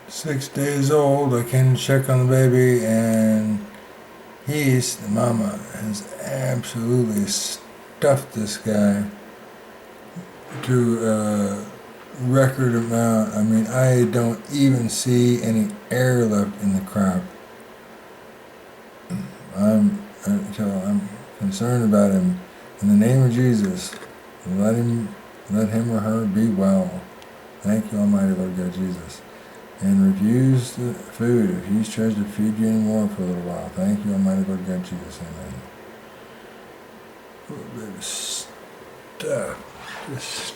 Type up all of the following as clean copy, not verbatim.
6 days old. I came to check on the baby, and the mama, has absolutely stuffed this guy to a record amount. I mean, I don't even see any air left in the crop. I'm concerned about him. In the name of Jesus, let him or her be well. Thank you, Almighty Lord God Jesus. And refuse the food if he's tries to feed you anymore for a little while. Thank you, Almighty Lord God Jesus. Amen. A little bit of stuff. Just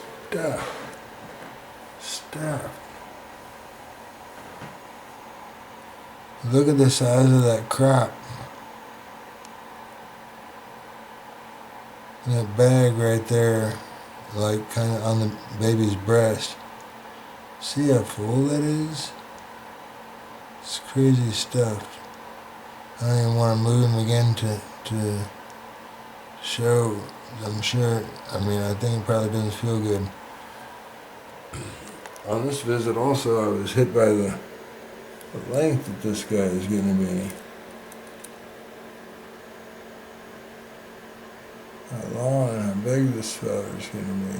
stuff. Look at the size of that crop. And that bag right there, like kind of on the baby's breast. See how full that is? It's crazy stuff. I don't even want to move him again to show. I'm sure, I think it probably doesn't feel good. On this visit also, I was hit by the length that this guy is getting to be. How long and how big this feller is getting to be.